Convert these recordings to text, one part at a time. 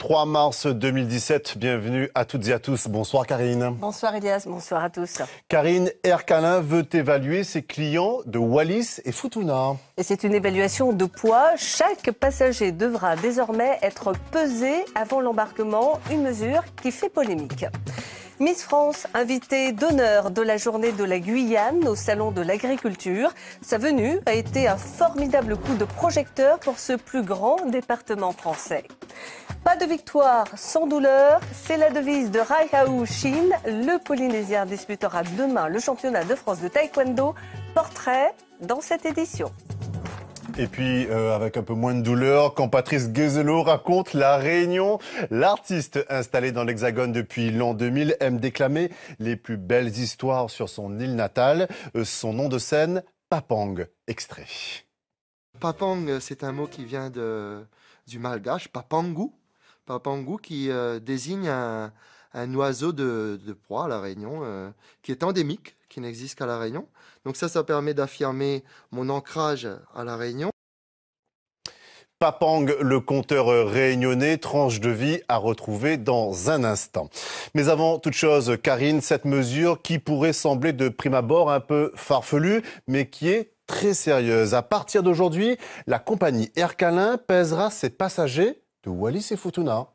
3 mars 2017, bienvenue à toutes et à tous. Bonsoir Karine. Bonsoir Elias, bonsoir à tous. Karine, Air Calin veut évaluer ses clients de Wallis et Futuna. Et c'est une évaluation de poids. Chaque passager devra désormais être pesé avant l'embarquement, une mesure qui fait polémique. Miss France, invitée d'honneur de la journée de la Guyane au Salon de l'Agriculture. Sa venue a été un formidable coup de projecteur pour ce plus grand département français. Pas de victoire sans douleur, c'est la devise de Raihaou Shin. Le Polynésien disputera demain le championnat de France de taekwondo. Portrait dans cette édition. Et puis, avec un peu moins de douleur, quand Patrice Guézelot raconte la Réunion, l'artiste installé dans l'Hexagone depuis l'an 2000 aime déclamer les plus belles histoires sur son île natale. Son nom de scène, Papang. Extrait. Papang, c'est un mot qui vient du malgache, papangu. Papangu qui désigne un oiseau de proie à la Réunion, qui est endémique, qui n'existe qu'à la Réunion. Donc ça permet d'affirmer mon ancrage à la Réunion. Papang, le conteur réunionnais, tranche de vie à retrouver dans un instant. Mais avant toute chose, Karine, cette mesure qui pourrait sembler de prime abord un peu farfelue, mais qui est très sérieuse. À partir d'aujourd'hui, la compagnie Air Calin pèsera ses passagers de Wallis et Futuna.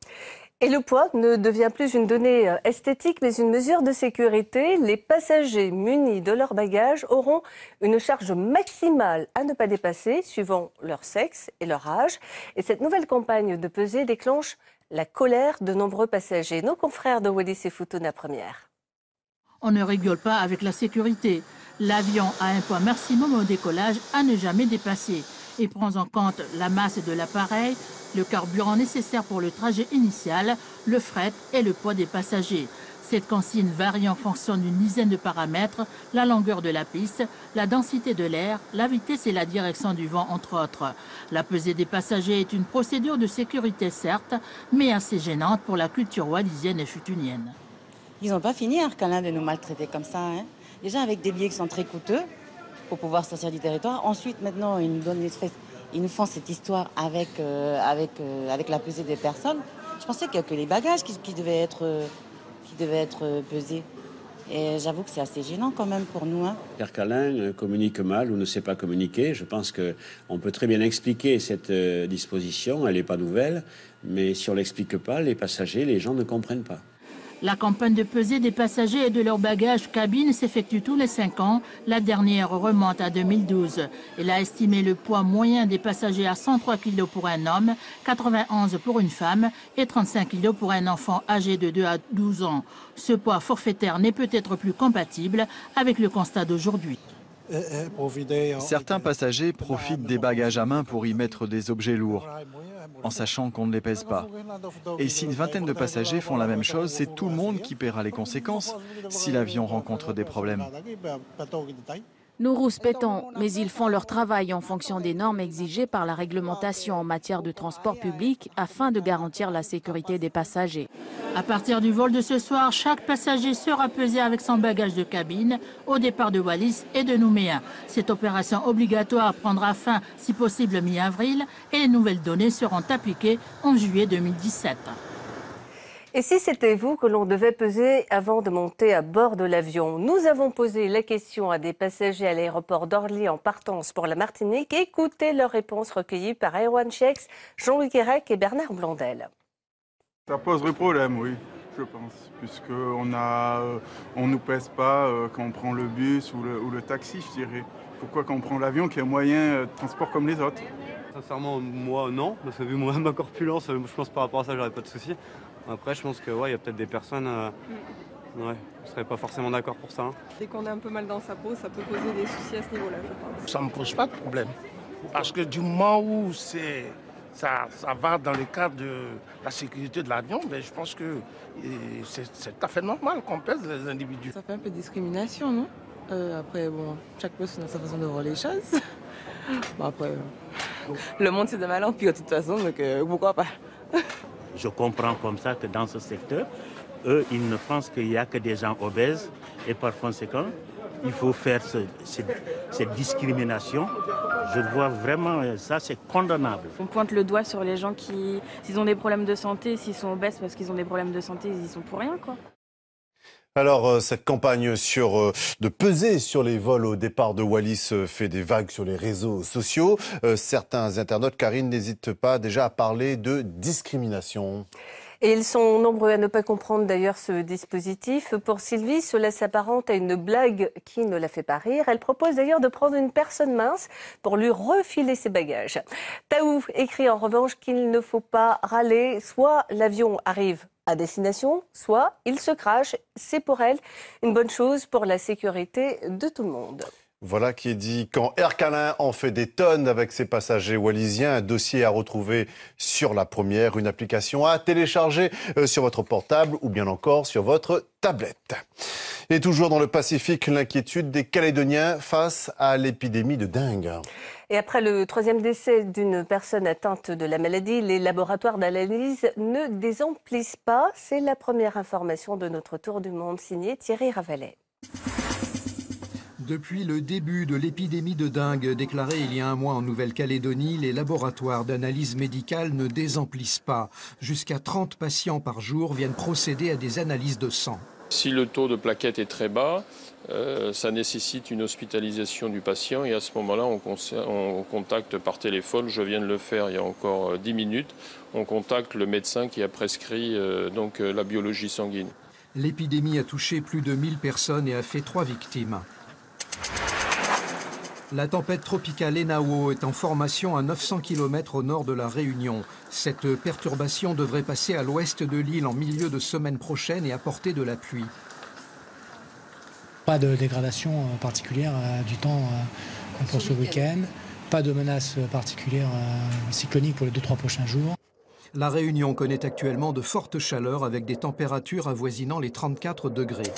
Et le poids ne devient plus une donnée esthétique, mais une mesure de sécurité. Les passagers munis de leur bagage auront une charge maximale à ne pas dépasser, suivant leur sexe et leur âge. Et cette nouvelle campagne de pesée déclenche la colère de nombreux passagers. Nos confrères de Wallis et Futuna première. On ne rigole pas avec la sécurité. L'avion a un poids maximum au décollage à ne jamais dépasser et prend en compte la masse de l'appareil, le carburant nécessaire pour le trajet initial, le fret et le poids des passagers. Cette consigne varie en fonction d'une dizaine de paramètres, la longueur de la piste, la densité de l'air, la vitesse et la direction du vent, entre autres. La pesée des passagers est une procédure de sécurité certes, mais assez gênante pour la culture wallisienne et futunienne. Ils n'ont pas fini, Air Calin, de nous maltraiter comme ça. Déjà avec des billets qui sont très coûteux pour pouvoir sortir du territoire. Ensuite, maintenant, ils nous font cette histoire avec la pesée des personnes. Je pensais qu'il n'y a que les bagages qui devaient être pesés. Et j'avoue que c'est assez gênant quand même pour nous. Air Calin communique mal ou ne sait pas communiquer. Je pense qu'on peut très bien expliquer cette disposition. Elle n'est pas nouvelle. Mais si on ne l'explique pas, les passagers, les gens ne comprennent pas. La campagne de pesée des passagers et de leurs bagages cabine s'effectue tous les 5 ans. La dernière remonte à 2012. Elle a estimé le poids moyen des passagers à 103 kg pour un homme, 91 pour une femme et 35 kg pour un enfant âgé de 2 à 12 ans. Ce poids forfaitaire n'est peut-être plus compatible avec le constat d'aujourd'hui. Certains passagers profitent des bagages à main pour y mettre des objets lourds, en sachant qu'on ne les pèse pas. Et si une vingtaine de passagers font la même chose, c'est tout le monde qui paiera les conséquences si l'avion rencontre des problèmes. Nous rouspétons, mais ils font leur travail en fonction des normes exigées par la réglementation en matière de transport public afin de garantir la sécurité des passagers. À partir du vol de ce soir, chaque passager sera pesé avec son bagage de cabine au départ de Wallis et de Nouméa. Cette opération obligatoire prendra fin, si possible, mi-avril et les nouvelles données seront appliquées en juillet 2017. Et si c'était vous que l'on devait peser avant de monter à bord de l'avion? Nous avons posé la question à des passagers à l'aéroport d'Orly en partance pour la Martinique. Écoutez leurs réponses recueillies par Erwan Chex, Jean-Louis Guérec et Bernard Blondel. Ça poserait problème, oui, je pense, puisqu'on ne nous pèse pas quand on prend le bus ou le taxi, je dirais. Pourquoi quand on prend l'avion, qui est un moyen de transport comme les autres? Sincèrement, moi, non, parce que vu ma corpulence, je pense par rapport à ça, j'aurais pas de soucis. Après, je pense que y a peut-être des personnes qui ne seraient pas forcément d'accord pour ça. Dès qu'on est un peu mal dans sa peau, ça peut poser des soucis à ce niveau-là, je pense. Ça ne me pose pas de problème. Parce que du moment où ça va dans le cadre de la sécurité de l'avion, je pense que c'est tout à fait normal qu'on pèse les individus. Ça fait un peu de discrimination, non? Après, bon, chaque personne a sa façon de voir les choses. Bon, après, le monde c'est de mal en pire de toute façon, donc pourquoi pas? Je comprends comme ça que dans ce secteur, eux, ils ne pensent qu'il n'y a que des gens obèses et par conséquent, il faut faire cette discrimination. Je vois vraiment ça, c'est condamnable. On pointe le doigt sur les gens qui, s'ils ont des problèmes de santé, s'ils sont obèses parce qu'ils ont des problèmes de santé, ils y sont pour rien, quoi. Alors, cette campagne de peser sur les vols au départ de Wallis fait des vagues sur les réseaux sociaux. Certains internautes, Karine, n'hésitent pas déjà à parler de discrimination. Et ils sont nombreux à ne pas comprendre d'ailleurs ce dispositif. Pour Sylvie, cela s'apparente à une blague qui ne la fait pas rire. Elle propose d'ailleurs de prendre une personne mince pour lui refiler ses bagages. Taou écrit en revanche qu'il ne faut pas râler. Soit l'avion arrive à destination, soit il se crache. C'est pour elle une bonne chose pour la sécurité de tout le monde. Voilà qui est dit. Quand Air Calin en fait des tonnes avec ses passagers wallisiens, un dossier à retrouver sur La Première, une application à télécharger sur votre portable ou bien encore sur votre tablette. Et toujours dans le Pacifique, l'inquiétude des Calédoniens face à l'épidémie de dengue. Et après le 3e décès d'une personne atteinte de la maladie, les laboratoires d'analyse ne désemplissent pas. C'est la première information de notre tour du monde signé Thierry Ravalet. Depuis le début de l'épidémie de dengue déclarée il y a un mois en Nouvelle-Calédonie, les laboratoires d'analyse médicale ne désemplissent pas. Jusqu'à 30 patients par jour viennent procéder à des analyses de sang. Si le taux de plaquettes est très bas, ça nécessite une hospitalisation du patient et à ce moment-là, on contacte par téléphone, je viens de le faire il y a encore 10 minutes, on contacte le médecin qui a prescrit la biologie sanguine. L'épidémie a touché plus de 1000 personnes et a fait 3 victimes. La tempête tropicale Enao est en formation à 900 km au nord de la Réunion. Cette perturbation devrait passer à l'ouest de l'île en milieu de semaine prochaine et apporter de la pluie. Pas de dégradation particulière du temps pour ce week-end. Pas de menace particulière cyclonique pour les 2-3 prochains jours. La Réunion connaît actuellement de fortes chaleurs avec des températures avoisinant les 34 degrés.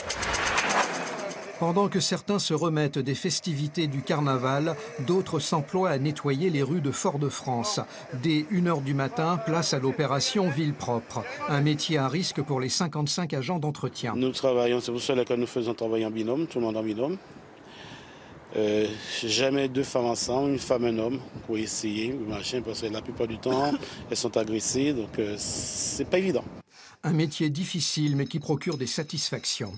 Pendant que certains se remettent des festivités du carnaval, d'autres s'emploient à nettoyer les rues de Fort-de-France. Dès 1h du matin, place à l'opération Ville propre. Un métier à risque pour les 55 agents d'entretien. Nous travaillons, c'est pour cela que nous faisons travailler en binôme, tout le monde en binôme. Jamais 2 femmes ensemble, une femme et un homme, pour essayer, machin, parce que la plupart du temps, elles sont agressées, donc c'est pas évident. Un métier difficile, mais qui procure des satisfactions.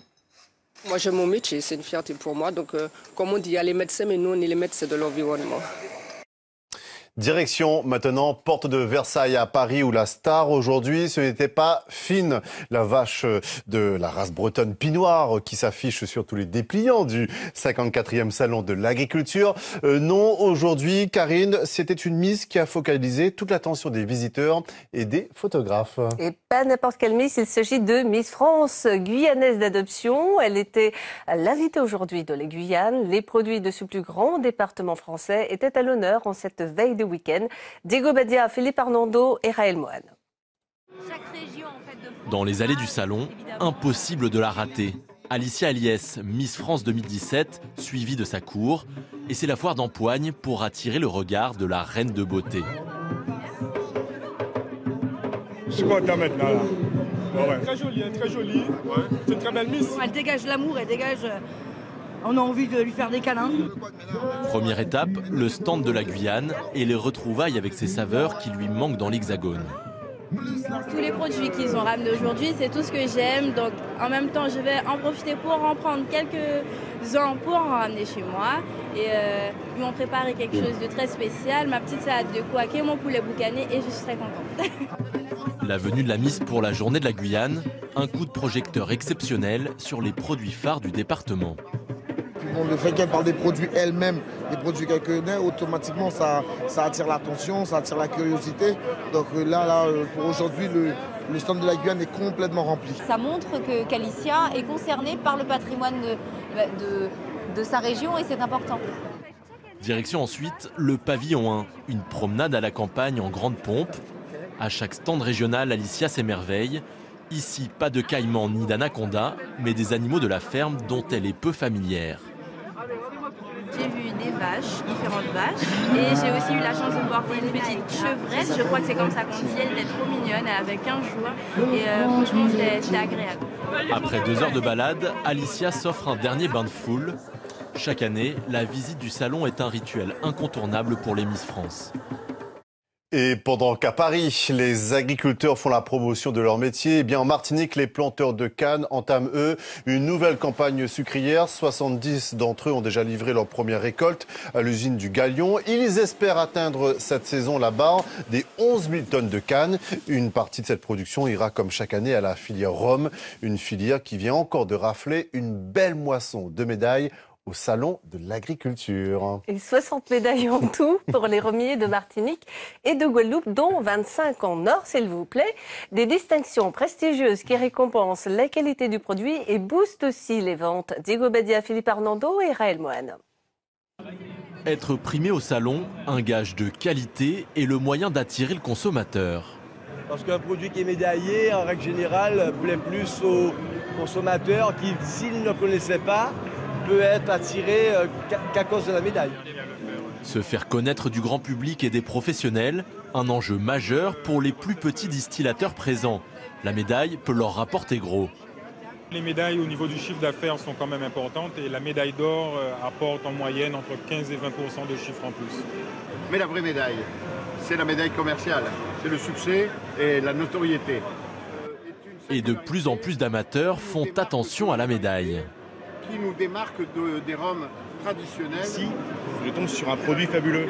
Moi j'aime mon métier, c'est une fierté pour moi. Donc comme on dit, il y a les médecins, mais nous on est les médecins de l'environnement. Direction maintenant, porte de Versailles à Paris où la star aujourd'hui, ce n'était pas Fine, la vache de la race bretonne Pinoir qui s'affiche sur tous les dépliants du 54e salon de l'agriculture. Non, aujourd'hui, Karine, c'était une Miss qui a focalisé toute l'attention des visiteurs et des photographes. Et pas n'importe quelle Miss, il s'agit de Miss France, guyanaise d'adoption. Elle était l'invitée aujourd'hui de la Guyane. Les produits de ce plus grand département français étaient à l'honneur en cette veille de week-end. Diego Badia, Philippe Arnando et Raël Moine. Dans les allées du salon, impossible de la rater. Alicia Aliès, Miss France 2017, suivie de sa cour. Et c'est la foire d'Empoigne pour attirer le regard de la reine de beauté. Je suis content maintenant. Là. Ouais. Très jolie, très jolie. Ouais. C'est une très belle Miss. Elle dégage l'amour, elle dégage... On a envie de lui faire des câlins. Première étape, le stand de la Guyane et les retrouvailles avec ses saveurs qui lui manquent dans l'Hexagone. Tous les produits qu'ils ont ramenés aujourd'hui, c'est tout ce que j'aime. Donc en même temps, je vais en profiter pour en prendre quelques-uns pour en ramener chez moi. Et ils m'ont préparé quelque chose de très spécial. Ma petite salade de couaké, mon poulet boucané et je suis très contente. La venue de la Miss pour la journée de la Guyane, un coup de projecteur exceptionnel sur les produits phares du département. Le fait qu'elle parle des produits elle-même, des produits qu'elle connaît, automatiquement ça attire l'attention, ça attire la curiosité. Donc là pour aujourd'hui, le stand de la Guyane est complètement rempli. Ça montre qu'Alicia est concernée par le patrimoine de sa région et c'est important. Direction ensuite le pavillon 1, une promenade à la campagne en grande pompe. À chaque stand régional, Alicia s'émerveille. Ici, pas de caïman ni d'anaconda, mais des animaux de la ferme dont elle est peu familière. J'ai vu des vaches, différentes vaches, et j'ai aussi eu la chance de voir une petite chevrette, je crois que c'est comme ça qu'on dit, elle était trop mignonne, elle avait 15 jours, et franchement c'était agréable. Après 2 heures de balade, Alicia s'offre un dernier bain de foule. Chaque année, la visite du salon est un rituel incontournable pour les Miss France. Et pendant qu'à Paris, les agriculteurs font la promotion de leur métier, eh bien en Martinique, les planteurs de canne entament, eux, une nouvelle campagne sucrière. 70 d'entre eux ont déjà livré leur première récolte à l'usine du Galion. Ils espèrent atteindre cette saison la barre des 11 000 tonnes de canne. Une partie de cette production ira comme chaque année à la filière Rhum, une filière qui vient encore de rafler une belle moisson de médailles au Salon de l'Agriculture. Et 60 médailles en tout pour les remiers de Martinique et de Guadeloupe, dont 25 en or, s'il vous plaît. Des distinctions prestigieuses qui récompensent la qualité du produit et boostent aussi les ventes. Diego Badia, Philippe Arnando et Raël Moine. Être primé au salon, un gage de qualité et le moyen d'attirer le consommateur. Parce qu'un produit qui est médaillé, en règle générale, plaît plus aux consommateurs qui, s'ils ne connaissaient pas, peut être attiré qu'à cause de la médaille. Se faire connaître du grand public et des professionnels, un enjeu majeur pour les plus petits distillateurs présents. La médaille peut leur rapporter gros. Les médailles au niveau du chiffre d'affaires sont quand même importantes et la médaille d'or apporte en moyenne entre 15 et 20% de chiffre en plus. Mais la vraie médaille, c'est la médaille commerciale, c'est le succès et la notoriété. Et de plus en plus d'amateurs font attention à la médaille. Qui nous démarque des rhums traditionnels. Ici, je tombe sur un produit fabuleux.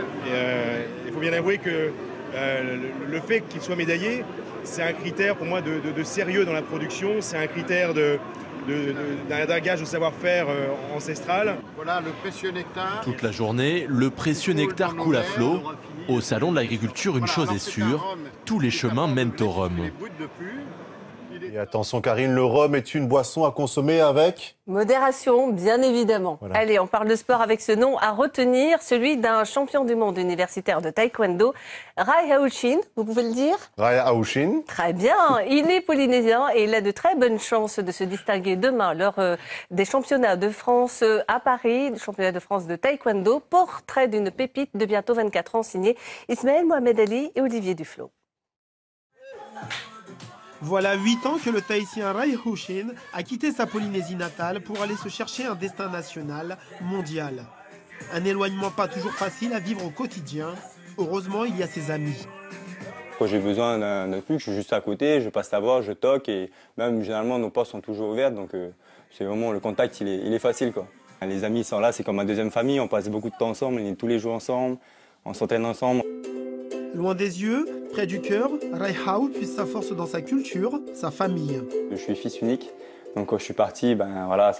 Il faut bien avouer que le fait qu'il soit médaillé, c'est un critère pour moi de sérieux dans la production, c'est un critère d'un gage de savoir-faire ancestral. Voilà le précieux nectar. Toute la journée, le précieux nectar coule à flot. Au Salon de l'Agriculture, une chose est sûre, tous les chemins mènent au rhum. Et attention Karine, le rhum est une boisson à consommer avec modération, bien évidemment. Voilà. Allez, on parle de sport avec ce nom à retenir, celui d'un champion du monde universitaire de taekwondo, Rai Haouchin, vous pouvez le dire? Rai Haouchin. Très bien, il est polynésien et il a de très bonnes chances de se distinguer demain lors des championnats de France à Paris, des championnats de France de taekwondo, portrait d'une pépite de bientôt 24 ans signé Ismaël Mohamed Ali et Olivier Duflo. Voilà 8 ans que le Tahitien Rai Haouchin a quitté sa Polynésie natale pour aller se chercher un destin national, mondial. Un éloignement pas toujours facile à vivre au quotidien. Heureusement, il y a ses amis. Quand j'ai besoin d'un truc, je suis juste à côté, je passe la voir, je toque et même généralement nos portes sont toujours ouvertes, donc c'est vraiment le contact, il est facile, quoi. Les amis sont là, c'est comme ma deuxième famille, on passe beaucoup de temps ensemble, on est tous les jours ensemble, on s'entraîne ensemble. Loin des yeux, près du cœur, Rai Hao puise sa force dans sa culture, sa famille. Je suis fils unique, donc quand je suis parti, voilà,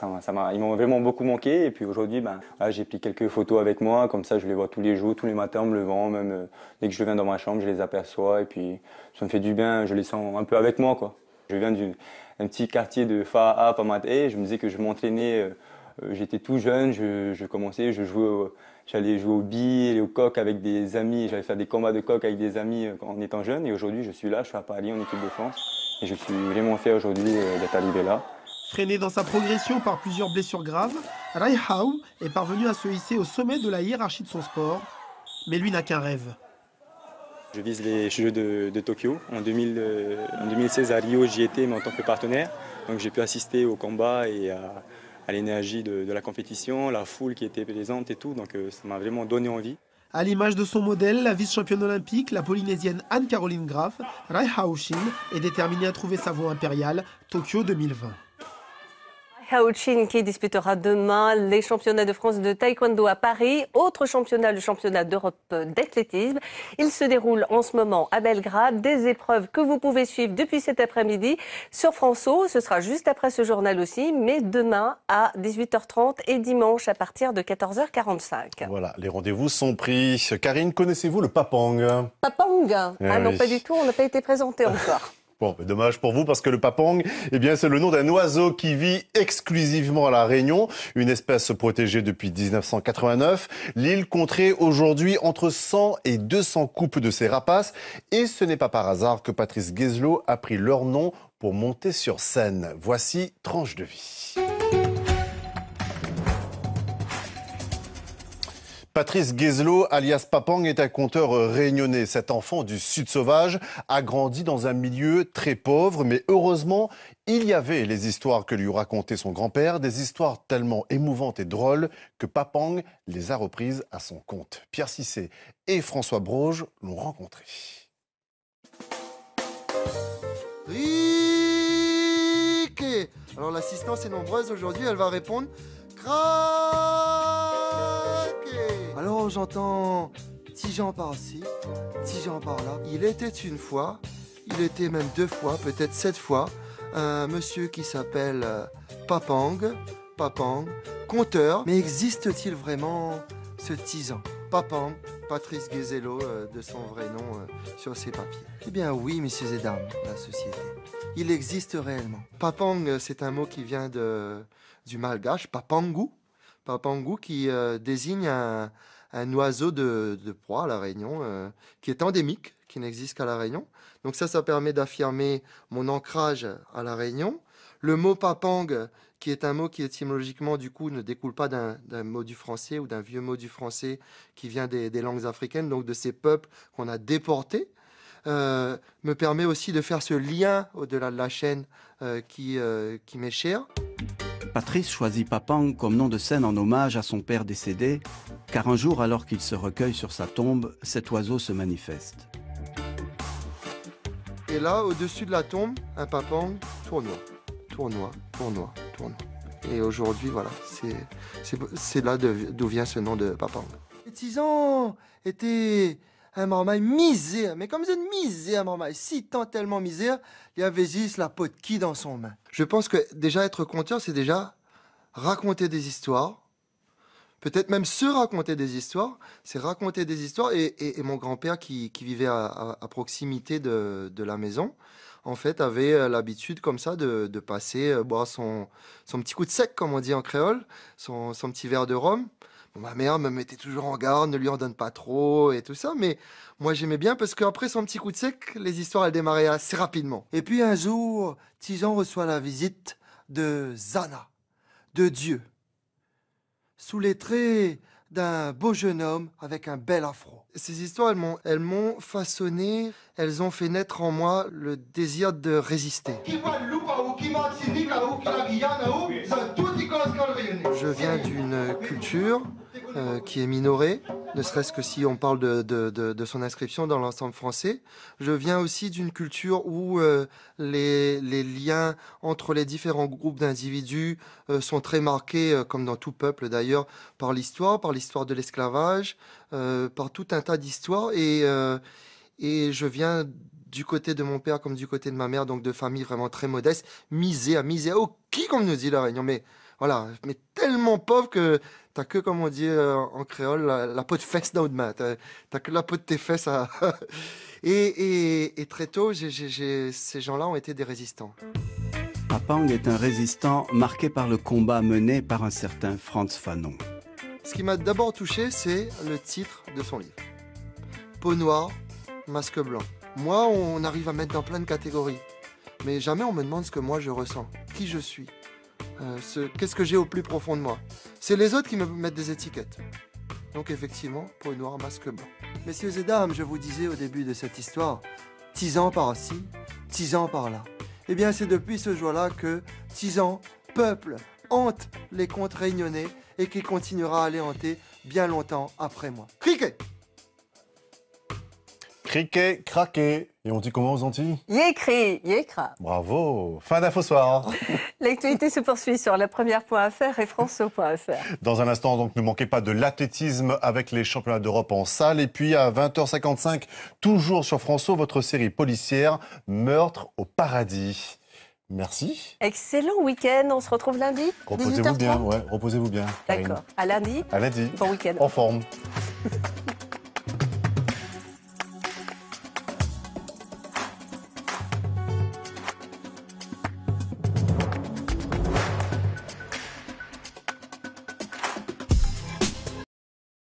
ils m'ont vraiment beaucoup manqué. Et puis aujourd'hui, voilà, j'ai pris quelques photos avec moi, comme ça je les vois tous les jours, tous les matins en me levant, même dès que je viens dans ma chambre, je les aperçois et puis ça me fait du bien, je les sens un peu avec moi, quoi. Je viens d'un petit quartier de Fa'a, Pamaté, je me disais que je m'entraînais, j'étais tout jeune, je commençais, j'allais jouer aux billes et aux coqs avec des amis, j'allais faire des combats de coqs avec des amis en étant jeune. Et aujourd'hui, je suis là, je suis à Paris en équipe de France. Et je suis vraiment fier aujourd'hui d'être arrivé là. Freiné dans sa progression par plusieurs blessures graves, Rai Hao est parvenu à se hisser au sommet de la hiérarchie de son sport. Mais lui n'a qu'un rêve. Je vise les Jeux de Tokyo. En 2016 à Rio, j'y étais, mais en tant que partenaire. Donc j'ai pu assister au combat et à l'énergie de la compétition, la foule qui était présente et tout, donc ça m'a vraiment donné envie. À l'image de son modèle, la vice-championne olympique, la Polynésienne Anne-Caroline Graf, Rai Haouchin est déterminée à trouver sa voie impériale, Tokyo 2020. Haouchin qui disputera demain les championnats de France de taekwondo à Paris. Autre championnat, le championnat d'Europe d'athlétisme. Il se déroule en ce moment à Belgrade. Des épreuves que vous pouvez suivre depuis cet après-midi sur France O. Ce sera juste après ce journal aussi, mais demain à 18h30 et dimanche à partir de 14h45. Voilà, les rendez-vous sont pris. Karine, connaissez-vous le papang? Papang? Ah non, pas du tout, on n'a pas été présenté encore. Bon, dommage pour vous parce que le papang, eh bien, c'est le nom d'un oiseau qui vit exclusivement à La Réunion, une espèce protégée depuis 1989. L'île compterait aujourd'hui entre 100 et 200 couples de ces rapaces. Et ce n'est pas par hasard que Patrice Guézelot a pris leur nom pour monter sur scène. Voici Tranche de vie. Patrice Guézelot, alias Papang, est un conteur réunionnais. Cet enfant du Sud sauvage a grandi dans un milieu très pauvre, mais heureusement, Il y avait les histoires que lui racontait son grand-père, des histoires tellement émouvantes et drôles que Papang les a reprises à son compte. Pierre Cissé et François Broge l'ont rencontré. Criquet. Alors l'assistance est nombreuse aujourd'hui, elle va répondre craquet. Alors j'entends Tijan par-ci, Tijan par-là. Il était une fois, il était même 2 fois, peut-être 7 fois, un monsieur qui s'appelle Papang, conteur. Mais existe-t-il vraiment ce Tijan? Papang, Patrice Guézello, de son vrai nom sur ses papiers. Eh bien oui, messieurs et dames, la société. Il existe réellement. Papang, c'est un mot qui vient du malgache, papangu. Papangu qui désigne un oiseau de proie à La Réunion, qui est endémique, qui n'existe qu'à La Réunion. Donc ça permet d'affirmer mon ancrage à La Réunion. Le mot papang, qui est un mot qui étymologiquement du coup ne découle pas d'un mot du français ou d'un vieux mot du français qui vient des langues africaines, donc de ces peuples qu'on a déportés, me permet aussi de faire ce lien au-delà de la chaîne qui m'est cher. Patrice choisit Papang comme nom de scène en hommage à son père décédé, car un jour, alors qu'il se recueille sur sa tombe, cet oiseau se manifeste. Et là, au-dessus de la tombe, un papang tournoie. Et aujourd'hui, voilà, c'est là d'où vient ce nom de papang. Les Tijan était un marmaille misère, mais comme une misère, marmaille, si tant tellement misère, il y avait juste la peau de qui dans son main. Je pense que déjà être conteur, c'est déjà raconter des histoires, peut-être même se raconter des histoires, c'est raconter des histoires. Et mon grand-père qui vivait à proximité de la maison, en fait, avait l'habitude comme ça de passer boire son petit coup de sec, comme on dit en créole, son petit verre de rhum. Bon, ma mère me mettait toujours en garde, ne lui en donne pas trop et tout ça, mais moi j'aimais bien parce qu'après son petit coup de sec, les histoires elles démarraient assez rapidement. Et puis un jour, Tijan reçoit la visite de Zana, de Dieu, sous les traits d'un beau jeune homme avec un bel afro. Ces histoires, elles m'ont façonné, elles ont fait naître en moi le désir de résister. Je viens d'une culture qui est minorée, ne serait-ce que si on parle de son inscription dans l'ensemble français. Je viens aussi d'une culture où les liens entre les différents groupes d'individus sont très marqués, comme dans tout peuple d'ailleurs, par l'histoire de l'esclavage, par tout un tas d'histoires. Et je viens du côté de mon père comme du côté de ma mère, donc de famille vraiment très modeste, misère, qui comme nous dit La Réunion, mais voilà, mais tellement pauvre que t'as que, comme on dit en créole, la peau de fesse dans le main, t'as que la peau de tes fesses à... et très tôt, ces gens-là ont été des résistants. Papang est un résistant marqué par le combat mené par un certain Frantz Fanon. Ce qui m'a d'abord touché, c'est le titre de son livre. Peau noire, masque blanc. Moi, on arrive à mettre dans plein de catégories. Mais jamais on me demande ce que moi je ressens, qui je suis. Qu'est-ce que j'ai au plus profond de moi. C'est les autres qui me mettent des étiquettes. Donc effectivement, peau noire, masque blanc. Messieurs et dames, je vous disais au début de cette histoire, Tijan par-ci, Tijan par-là. Eh bien, c'est depuis ce jour-là que Tijan, peuple, hante les contes réunionnais et qui continuera à les hanter bien longtemps après moi. Criquet! Criquet, craquet. Et on dit comment aux Antilles? Yécri, yécra. Bravo. Fin d'info soir. L'actualité se poursuit sur lapremière.fr et france.fr. Dans un instant, donc, ne manquez pas de l'athlétisme avec les championnats d'Europe en salle. Et puis à 20h55, toujours sur France O, votre série policière Meurtre au paradis. Merci. Excellent week-end. On se retrouve lundi. Reposez-vous bien. Ouais, reposez-vous bien. D'accord. À lundi. À lundi. Bon week-end. En forme.